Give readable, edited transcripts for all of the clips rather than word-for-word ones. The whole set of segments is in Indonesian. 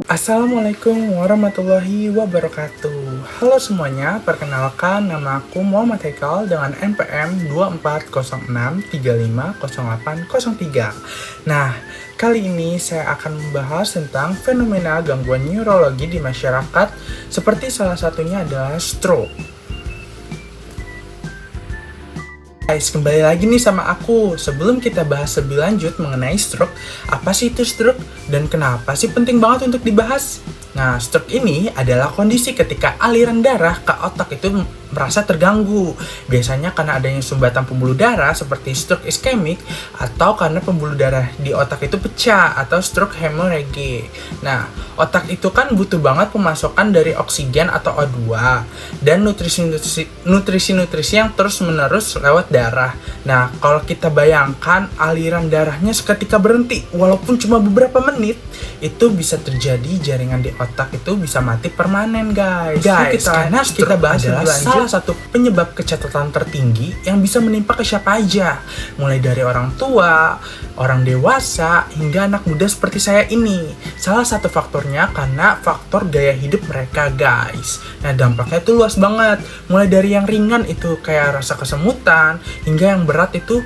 Assalamualaikum warahmatullahi wabarakatuh. Halo semuanya, perkenalkan nama aku Muhammad Haikal dengan NPM 2406350803. Nah, kali ini saya akan membahas tentang fenomena gangguan neurologi di masyarakat, seperti salah satunya adalah stroke. Guys, kembali lagi nih sama aku. Sebelum kita bahas lebih lanjut mengenai stroke, apa sih itu stroke dan kenapa sih penting banget untuk dibahas? Nah, stroke ini adalah kondisi ketika aliran darah ke otak itu merasa terganggu. Biasanya karena adanya sumbatan pembuluh darah seperti stroke iskemik, atau karena pembuluh darah di otak itu pecah atau stroke hemorrhage. Nah, otak itu kan butuh banget pemasukan dari oksigen atau O2 dan nutrisi-nutrisi yang terus-menerus lewat darah. Nah, kalau kita bayangkan aliran darahnya seketika berhenti walaupun cuma beberapa menit, itu bisa terjadi jaringan di otak itu bisa mati permanen, guys. Karena kita bahas adalah salah satu penyebab kecacatan tertinggi yang bisa menimpa ke siapa aja, mulai dari orang tua, orang dewasa, hingga anak muda seperti saya ini. Salah satu faktornya karena faktor gaya hidup mereka, guys. Nah, dampaknya itu luas banget, mulai dari yang ringan itu kayak rasa kesemutan, hingga yang berat itu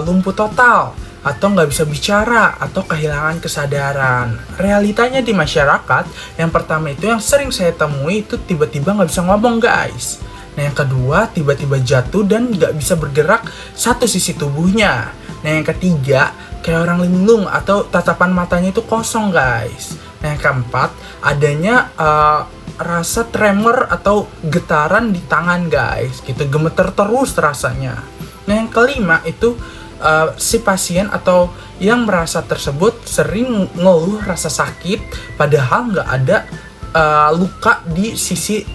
lumpuh total, atau nggak bisa bicara, atau kehilangan kesadaran. Realitanya di masyarakat, yang pertama itu yang sering saya temui itu tiba-tiba nggak bisa ngomong, guys. Nah, yang kedua tiba-tiba jatuh dan nggak bisa bergerak satu sisi tubuhnya. Nah, yang ketiga kayak orang linglung atau tatapan matanya itu kosong, guys. Nah, yang keempat adanya rasa tremor atau getaran di tangan, guys, gitu, gemeter terus rasanya. Nah, yang kelima itu si pasien atau yang merasa tersebut sering ngeluh rasa sakit padahal nggak ada luka di sisi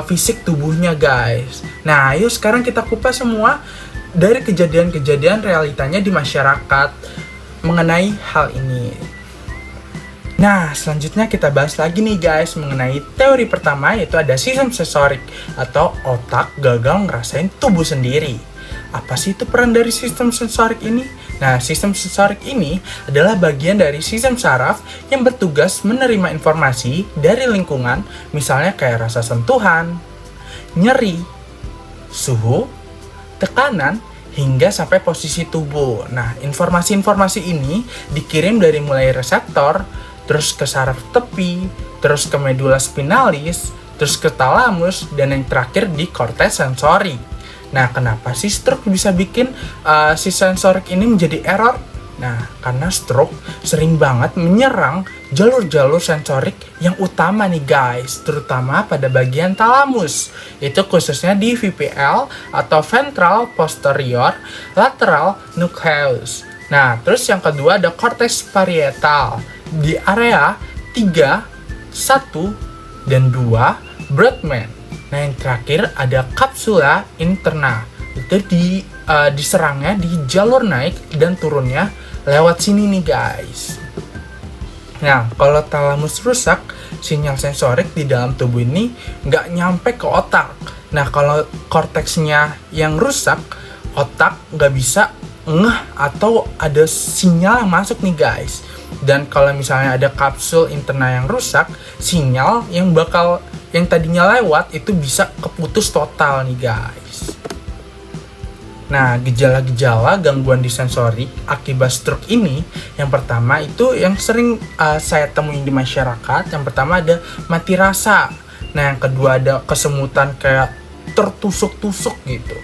fisik tubuhnya, guys. Nah, ayo sekarang kita kupas semua dari kejadian-kejadian realitanya di masyarakat mengenai hal ini. Nah, selanjutnya kita bahas lagi nih, guys, mengenai teori pertama, yaitu ada sistem sensorik atau otak gagal ngerasain tubuh sendiri. Apa sih itu peran dari sistem sensorik ini? Nah, sistem sensorik ini adalah bagian dari sistem saraf yang bertugas menerima informasi dari lingkungan, misalnya kayak rasa sentuhan, nyeri, suhu, tekanan, hingga sampai posisi tubuh. Nah, informasi-informasi ini dikirim dari mulai reseptor, terus ke saraf tepi, terus ke medula spinalis, terus ke talamus, dan yang terakhir di korteks sensori. Nah, kenapa sih stroke bisa bikin si sensorik ini menjadi error? Nah, karena stroke sering banget menyerang jalur-jalur sensorik yang utama nih, guys, terutama pada bagian talamus. Itu khususnya di VPL atau ventral posterior lateral nucleus. Nah, terus yang kedua ada korteks parietal di area 3, 1, dan 2 Brodmann. Nah, yang terakhir ada kapsula interna. Itu diserangnya di jalur naik dan turunnya lewat sini nih, guys. Nah, kalau talamus rusak, sinyal sensorik di dalam tubuh ini nggak nyampe ke otak. Nah, kalau korteksnya yang rusak, otak nggak bisa ngeh atau ada sinyal yang masuk nih, guys. Dan kalau misalnya ada kapsul interna yang rusak, sinyal yang tadinya lewat itu bisa keputus total nih, guys. Nah, gejala-gejala gangguan di sensorik akibat stroke ini, yang pertama itu yang sering saya temui di masyarakat. Yang pertama ada mati rasa. Nah, yang kedua ada kesemutan kayak tertusuk-tusuk gitu.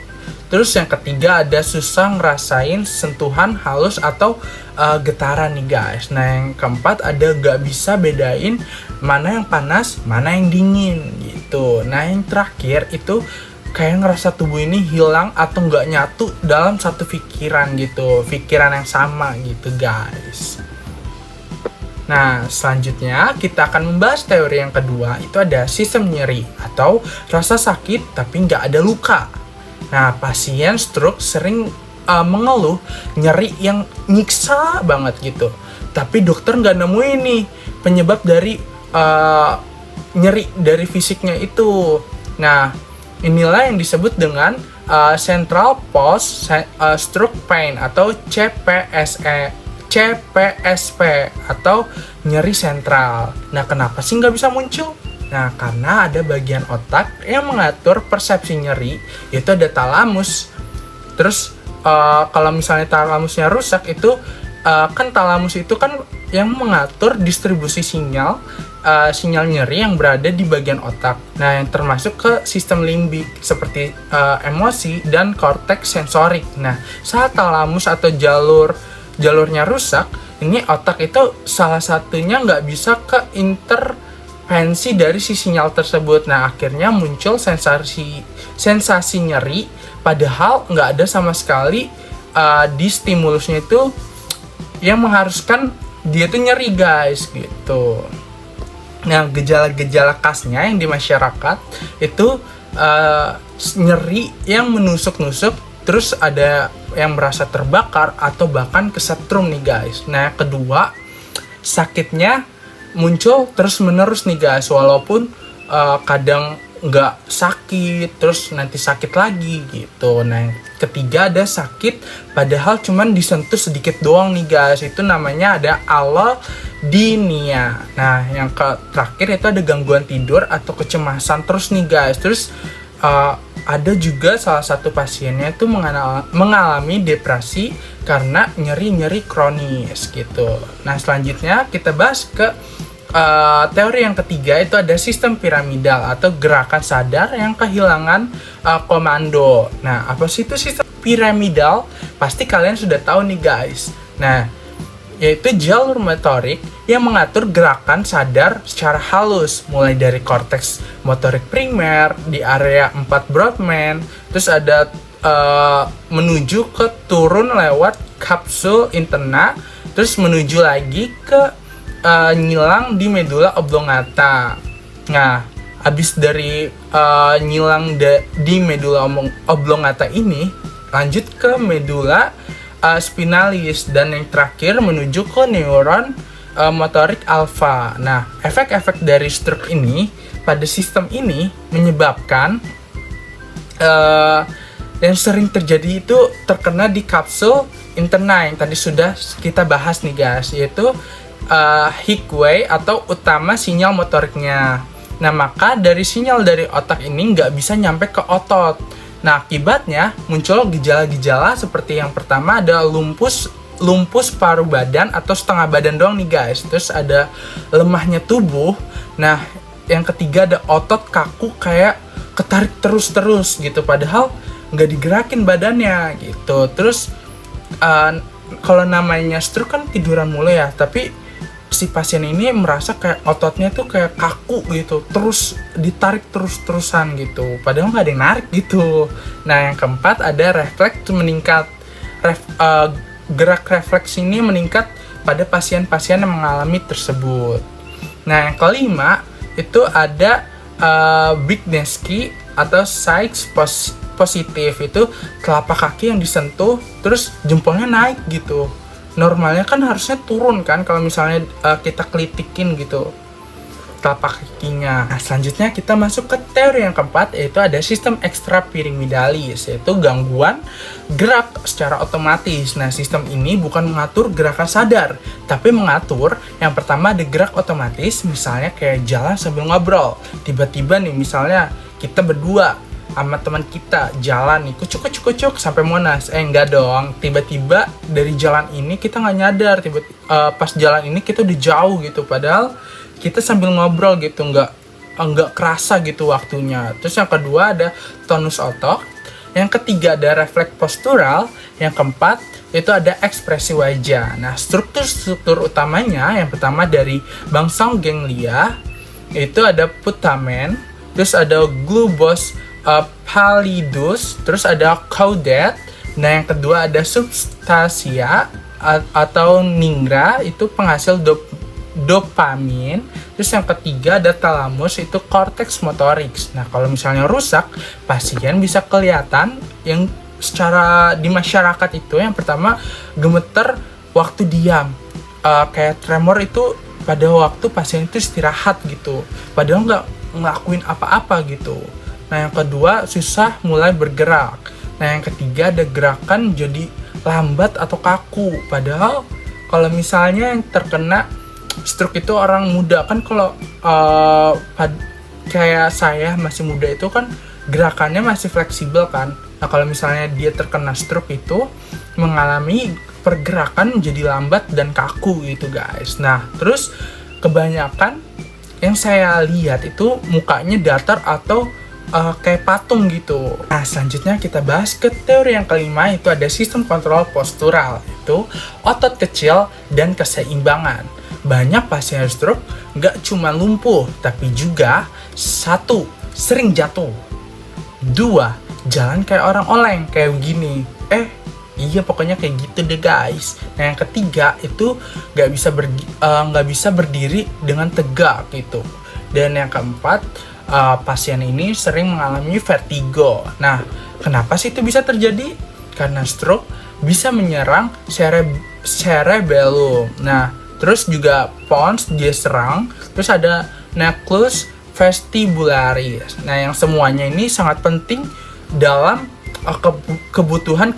Terus yang ketiga ada susah ngerasain sentuhan halus atau getaran nih, guys. Nah, yang keempat ada gak bisa bedain mana yang panas, mana yang dingin gitu. Nah, yang terakhir itu kayak ngerasa tubuh ini hilang atau gak nyatu dalam satu pikiran gitu, pikiran yang sama gitu, guys. Nah, selanjutnya kita akan membahas teori yang kedua, itu ada sistem nyeri atau rasa sakit tapi gak ada luka. Nah, pasien stroke sering mengeluh nyeri yang nyiksa banget gitu, tapi dokter nggak nemuin nih penyebab dari nyeri dari fisiknya itu. Nah, inilah yang disebut dengan Central Post Stroke Pain atau CPSP atau nyeri sentral. Nah, kenapa sih nggak bisa muncul? Nah, karena ada bagian otak yang mengatur persepsi nyeri, itu ada talamus. Terus kalau misalnya talamusnya rusak itu kan talamus itu kan yang mengatur distribusi sinyal nyeri yang berada di bagian otak. Nah, yang termasuk ke sistem limbik seperti emosi dan korteks sensorik. Nah, saat talamus atau jalurnya rusak, ini otak itu salah satunya nggak bisa ke intervensi dari si sinyal tersebut. Nah, akhirnya muncul sensasi nyeri, padahal nggak ada sama sekali di stimulusnya itu yang mengharuskan dia tuh nyeri, guys, gitu. Nah, gejala-gejala khasnya yang di masyarakat itu nyeri yang menusuk-nusuk, terus ada yang merasa terbakar atau bahkan kesetrum nih, guys. Nah, yang kedua, sakitnya muncul terus-menerus nih, guys, walaupun kadang nggak sakit, terus nanti sakit lagi gitu. Nah, yang ketiga ada sakit padahal cuman disentuh sedikit doang nih, guys. Itu namanya ada allodynia. Nah, yang terakhir itu ada gangguan tidur atau kecemasan terus nih, guys. Terus ada juga salah satu pasiennya itu mengalami depresi karena nyeri-nyeri kronis gitu. Nah, selanjutnya kita bahas ke teori yang ketiga, itu ada sistem piramidal atau gerakan sadar yang kehilangan komando. Nah, apa sih itu sistem piramidal? Pasti kalian sudah tahu nih, guys. Nah, yaitu jalur motorik yang mengatur gerakan sadar secara halus, mulai dari korteks motorik primer di area 4 Brodmann, terus ada menuju ke turun lewat kapsul interna, terus menuju lagi ke nyilang di medula oblongata. Nah, habis dari nyilang di medula oblongata ini, lanjut ke medula spinalis, dan yang terakhir menuju ke neuron motorik alfa. Nah, efek-efek dari stroke ini pada sistem ini menyebabkan yang sering terjadi itu terkena di kapsul interna yang tadi sudah kita bahas nih, guys, yaitu hickway atau utama sinyal motoriknya. Nah, maka dari sinyal dari otak ini nggak bisa nyampe ke otot. Nah, akibatnya muncul gejala-gejala seperti yang pertama ada lumpus paruh badan atau setengah badan doang nih, guys. Terus ada lemahnya tubuh. Nah, yang ketiga ada otot kaku kayak ketarik terus-terus gitu, padahal nggak digerakin badannya gitu. Terus kalau namanya stroke kan tiduran mulu ya, tapi si pasien ini merasa kayak ototnya tuh kayak kaku gitu, terus ditarik terus-terusan gitu, padahal nggak ada yang narik gitu. Nah, yang keempat ada refleks meningkat. Gerak refleks ini meningkat pada pasien-pasien yang mengalami tersebut. Nah, yang kelima itu ada Vygotsky atau size positif, itu telapak kaki yang disentuh terus jempolnya naik gitu. Normalnya kan harusnya turun kan kalau misalnya kita kelitikin gitu telapak kakinya. Nah, selanjutnya kita masuk ke teori yang keempat, yaitu ada sistem extrapyramidalis, yaitu gangguan gerak secara otomatis. Nah, sistem ini bukan mengatur gerakan sadar, tapi mengatur yang pertama ada gerak otomatis, misalnya kayak jalan sambil ngobrol. Tiba-tiba nih misalnya kita berdua sama teman kita jalan nih kucuk sampai Monas, enggak dong, tiba-tiba dari jalan ini kita nggak nyadar, pas jalan ini kita udah jauh gitu, padahal kita sambil ngobrol gitu, nggak kerasa gitu waktunya. Terus yang kedua ada tonus otot, yang ketiga ada refleks postural, yang keempat itu ada ekspresi wajah. Nah, struktur utamanya yang pertama dari bangsang ganglia, itu ada putamen, terus ada globus pallidus, terus ada caudet. Nah, yang kedua ada substantia atau ningra, itu penghasil dopamin. Terus yang ketiga ada thalamus, itu korteks motorik. Nah, kalau misalnya rusak, pasien bisa kelihatan yang secara di masyarakat itu yang pertama gemeter waktu diam, kayak tremor itu pada waktu pasien itu istirahat gitu, padahal nggak ngelakuin apa-apa gitu. Nah, yang kedua susah mulai bergerak. Nah, yang ketiga ada gerakan jadi lambat atau kaku. Padahal kalau misalnya yang terkena stroke itu orang muda kan, kalau kayak saya masih muda itu kan gerakannya masih fleksibel kan. Nah, kalau misalnya dia terkena stroke itu mengalami pergerakan jadi lambat dan kaku gitu guys. Nah, terus kebanyakan yang saya lihat itu mukanya datar atau kayak patung gitu. Nah, selanjutnya kita bahas ke teori yang kelima, itu ada sistem kontrol postural, itu otot kecil dan keseimbangan. Banyak pasien stroke nggak cuma lumpuh, tapi juga 1. Sering jatuh. 2. Jalan kayak orang oleng, kayak begini. Iya, pokoknya kayak gitu deh guys. Nah, yang ketiga itu nggak bisa berdiri dengan tegak gitu. Dan yang keempat, pasien ini sering mengalami vertigo. Nah, kenapa sih itu bisa terjadi? Karena stroke bisa menyerang cerebellum. Nah, terus juga pons dia serang. Terus ada nucleus vestibularis. Nah, yang semuanya ini sangat penting dalam kebutuhan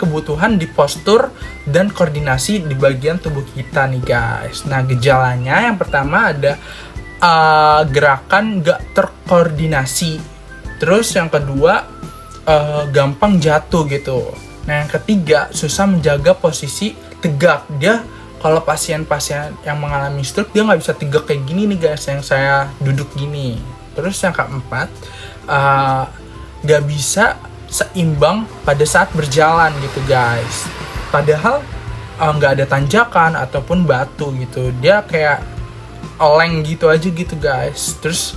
di postur dan koordinasi di bagian tubuh kita nih guys. Nah, gejalanya yang pertama ada gerakan gak terkoordinasi. Terus yang kedua gampang jatuh gitu. Nah, yang ketiga susah menjaga posisi tegak. Dia kalau pasien-pasien yang mengalami stroke dia nggak bisa tegak kayak gini nih guys, yang saya duduk gini. Terus yang keempat gak bisa seimbang pada saat berjalan gitu guys. Padahal nggak ada tanjakan ataupun batu gitu, dia kayak oleng gitu aja gitu guys. Terus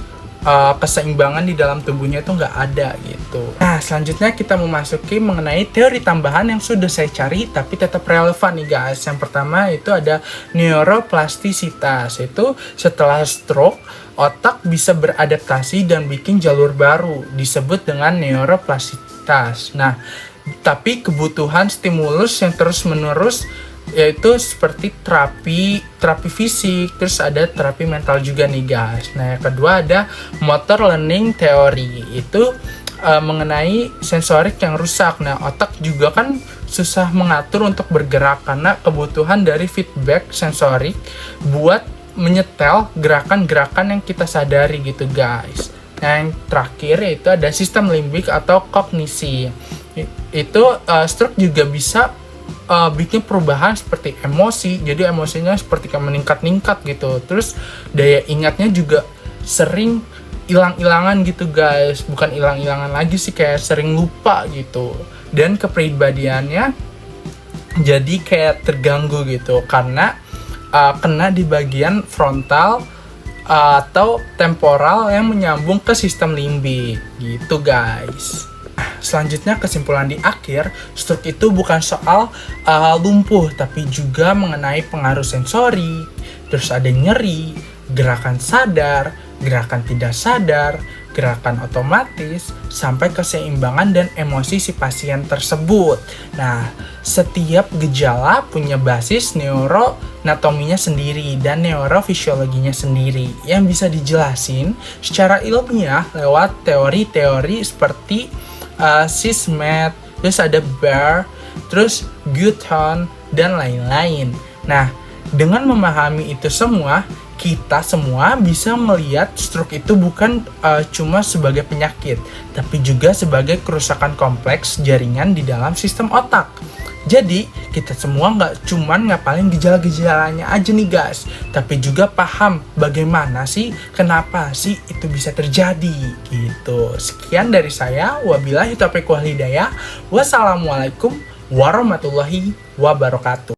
keseimbangan di dalam tubuhnya itu nggak ada gitu. Nah, selanjutnya kita memasuki mengenai teori tambahan yang sudah saya cari tapi tetap relevan nih guys. Yang pertama itu ada neuroplastisitas. Itu setelah stroke otak bisa beradaptasi dan bikin jalur baru, disebut dengan neuroplastisitas. Nah, tapi kebutuhan stimulus yang terus-menerus, yaitu seperti terapi fisik, terus ada terapi mental juga nih guys. Nah, yang kedua ada motor learning theory, itu mengenai sensorik yang rusak. Nah, otak juga kan susah mengatur untuk bergerak karena kebutuhan dari feedback sensorik buat menyetel gerakan-gerakan yang kita sadari gitu guys. Nah, yang terakhir yaitu ada sistem limbik atau kognisi. Itu stroke juga bisa bikin perubahan seperti emosi, jadi emosinya seperti meningkat-ningkat gitu. Terus daya ingatnya juga sering hilang-hilangan gitu guys, bukan hilang-hilangan lagi sih, kayak sering lupa gitu. Dan kepribadiannya jadi kayak terganggu gitu karena kena di bagian frontal atau temporal yang menyambung ke sistem limbik gitu guys. Selanjutnya kesimpulan di akhir, stroke itu bukan soal lumpuh, tapi juga mengenai pengaruh sensori, terus ada nyeri, gerakan sadar, gerakan tidak sadar, gerakan otomatis, sampai keseimbangan dan emosi si pasien tersebut. Nah, setiap gejala punya basis neuroanatominya sendiri dan neurofisiologinya sendiri yang bisa dijelasin secara ilmiah lewat teori-teori seperti Sismet, terus ada Baer, terus Guthon, dan lain-lain. Nah, dengan memahami itu semua, kita semua bisa melihat stroke itu bukan cuma sebagai penyakit, tapi juga sebagai kerusakan kompleks jaringan di dalam sistem otak. Jadi, kita semua nggak cuman ngapalin gejala-gejalanya aja nih guys, tapi juga paham bagaimana sih, kenapa sih itu bisa terjadi gitu. Sekian dari saya, wabillahi taufiq wal hidayah. Wassalamualaikum warahmatullahi wabarakatuh.